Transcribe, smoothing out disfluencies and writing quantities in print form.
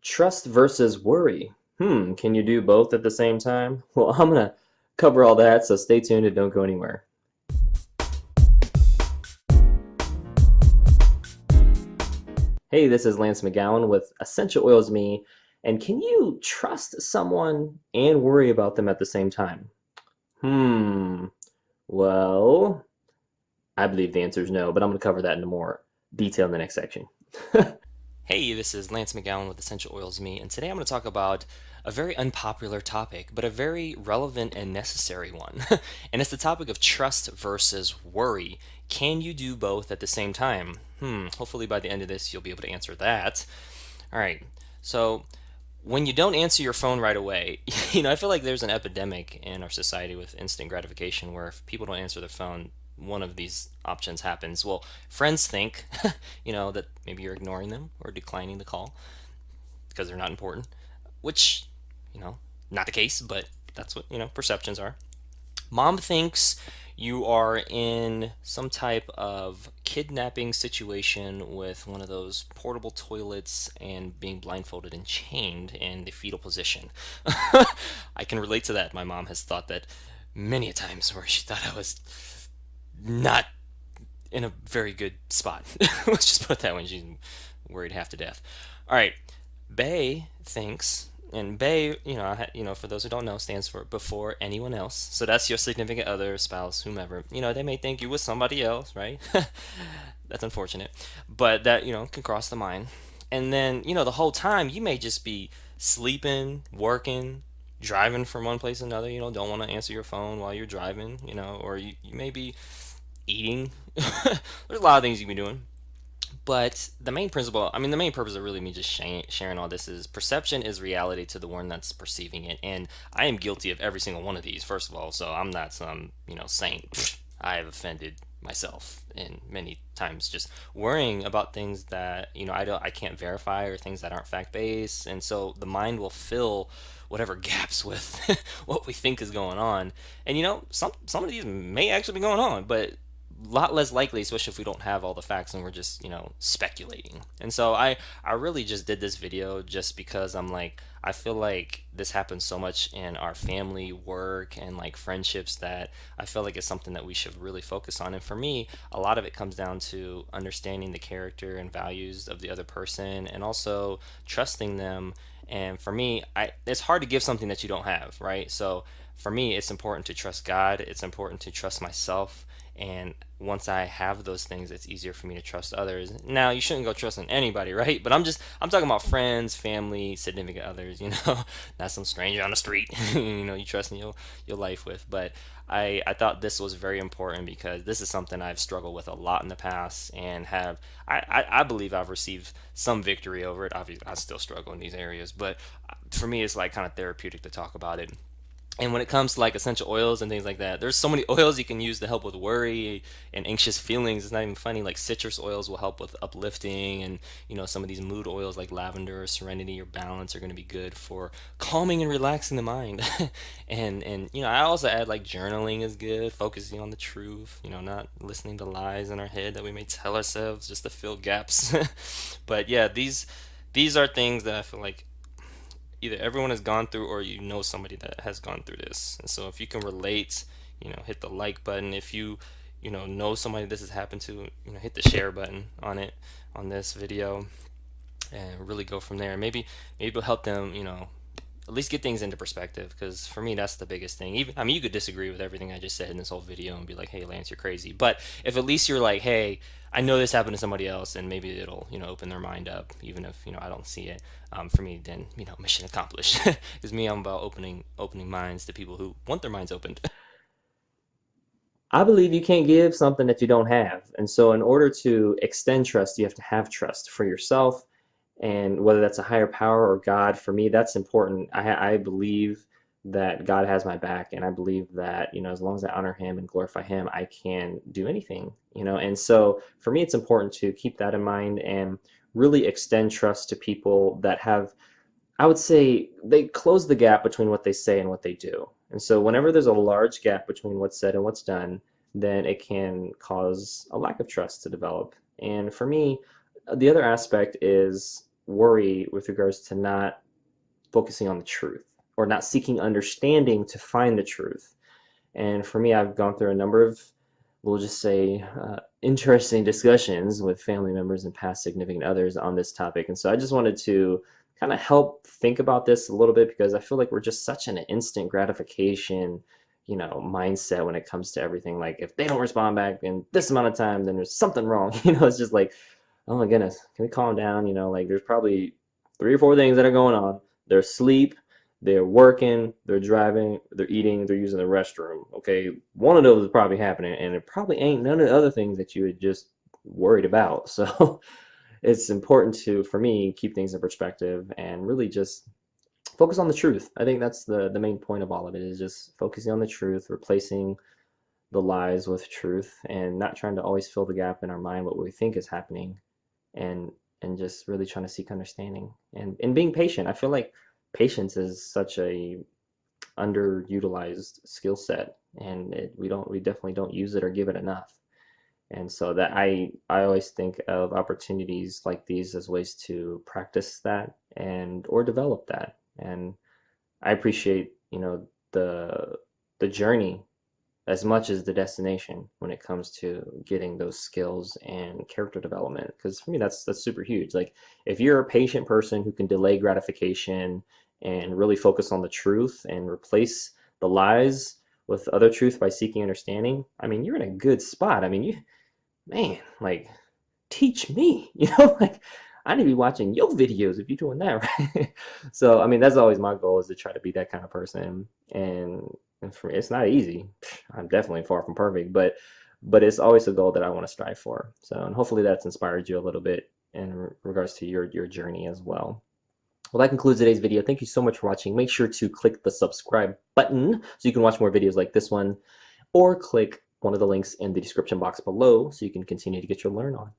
Trust versus worry. Can you do both at the same time? Well, I'm gonna cover all that, so stay tuned and don't go anywhere. Hey, this is Lance McGowan with Essential Oils Me, and can you trust someone and worry about them at the same time? Hmm, well, I believe the answer is no, but I'm gonna cover that in more detail in the next section. Hey, this is Lance McGowan with Essential Oils Me, and today I'm going to talk about a very unpopular topic, but a very relevant and necessary one. And it's the topic of trust versus worry. Can you do both at the same time? Hopefully by the end of this you'll be able to answer that. All right. So, when you don't answer your phone right away, I feel like there's an epidemic in our society with instant gratification where if people don't answer their phone, one of these options happens. Well, friends think, that maybe you're ignoring them or declining the call because they're not important, which, you know, not the case, but that's what, perceptions are. Mom thinks you are in some type of kidnapping situation with one of those portable toilets and being blindfolded and chained in the fetal position. I can relate to that. My mom has thought that many a times where she thought I was not in a very good spot. Let's just put it that way. She's worried half to death. All right. Bay thinks, and Bay, for those who don't know, stands for before anyone else. So that's your significant other, spouse, whomever. They may think you with somebody else, right? That's unfortunate, but that can cross the mind. And then the whole time you may just be sleeping, working, driving from one place to another. Don't want to answer your phone while you're driving. Or you may be eating. There's a lot of things you can be doing. But the main purpose of really me just sharing all this is perception is reality to the one that's perceiving it. And I am guilty of every single one of these, first of all. So I'm not some, saint. I have offended myself in many times just worrying about things that, I can't verify or things that aren't fact based. And so the mind will fill whatever gaps with what we think is going on. And some of these may actually be going on, but lot less likely, especially if we don't have all the facts and we're just speculating. And so I really just did this video just because I'm like, I feel like this happens so much in our family work and like friendships that I feel like it's something that we should really focus on. And for me, a lot of it comes down to understanding the character and values of the other person and also trusting them. And for me, it's hard to give something that you don't have, right? So for me, it's important to trust God, it's important to trust myself, and once I have those things, it's easier for me to trust others. Now, you shouldn't go trusting anybody, right? But I'm talking about friends, family, significant others, not some stranger on the street, you trust in your life with. But I thought this was very important because this is something I've struggled with a lot in the past and I believe I've received some victory over it. Obviously, I still struggle in these areas, but for me, it's like kind of therapeutic to talk about it. And when it comes to like essential oils and things like that, there's so many oils you can use to help with worry and anxious feelings. It's not even funny. Like citrus oils will help with uplifting, and some of these mood oils like lavender or serenity or balance are going to be good for calming and relaxing the mind. And I also add like journaling is good, focusing on the truth. Not listening to lies in our head that we may tell ourselves just to fill gaps. But yeah, these are things that I feel like either everyone has gone through or you know somebody that has gone through this. And so if you can relate, hit the like button. If you know somebody this has happened to, hit the share button on it on this video and really go from there. Maybe it'll help them, at least get things into perspective because for me that's the biggest thing. Even I mean you could disagree with everything I just said in this whole video and be like, hey Lance, you're crazy, but if at least you're like, hey, I know this happened to somebody else, and maybe it'll open their mind up even if I don't see it. For me, then mission accomplished. Because me, I'm about opening minds to people who want their minds opened. I believe you can't give something that you don't have. And so, in order to extend trust, you have to have trust for yourself. And whether that's a higher power or God, for me, that's important. I believe that God has my back. And I believe that, as long as I honor Him and glorify Him, I can do anything. And so, for me, it's important to keep that in mind and really extend trust to people that have, I would say, they close the gap between what they say and what they do. And so whenever there's a large gap between what's said and what's done, then it can cause a lack of trust to develop. And for me, the other aspect is worry with regards to not focusing on the truth or not seeking understanding to find the truth. And for me, I've gone through a number of, we'll just say, interesting discussions with family members and past significant others on this topic. And so I just wanted to kind of help think about this a little bit because I feel like we're just such an instant gratification, mindset when it comes to everything. Like if they don't respond back in this amount of time, then there's something wrong. It's just like, oh my goodness, can we calm down? Like there's probably three or four things that are going on. Their sleep, they're working, they're driving, they're eating, they're using the restroom. Okay, one of those is probably happening, and it probably ain't none of the other things that you had just worried about. So it's important to, for me, keep things in perspective and really just focus on the truth. I think that's the main point of all of it is just focusing on the truth, replacing the lies with truth, and not trying to always fill the gap in our mind what we think is happening, and just really trying to seek understanding and being patient. I feel like patience is such a underutilized skill set, and we definitely don't use it or give it enough. And so that I always think of opportunities like these as ways to practice that and or develop that. And I appreciate, the journey as much as the destination when it comes to getting those skills and character development. Because for me, that's super huge. Like if you're a patient person who can delay gratification and really focus on the truth and replace the lies with other truth by seeking understanding, I mean, you're in a good spot. I mean, man, like teach me, like I need to be watching your videos if you're doing that, right? So, I mean, that's always my goal is to try to be that kind of person. And for me, it's not easy. I'm definitely far from perfect, but it's always a goal that I want to strive for. So, and hopefully that's inspired you a little bit in regards to your journey as well. Well, that concludes today's video. Thank you so much for watching. Make sure to click the subscribe button so you can watch more videos like this one, or click one of the links in the description box below so you can continue to get your learn on.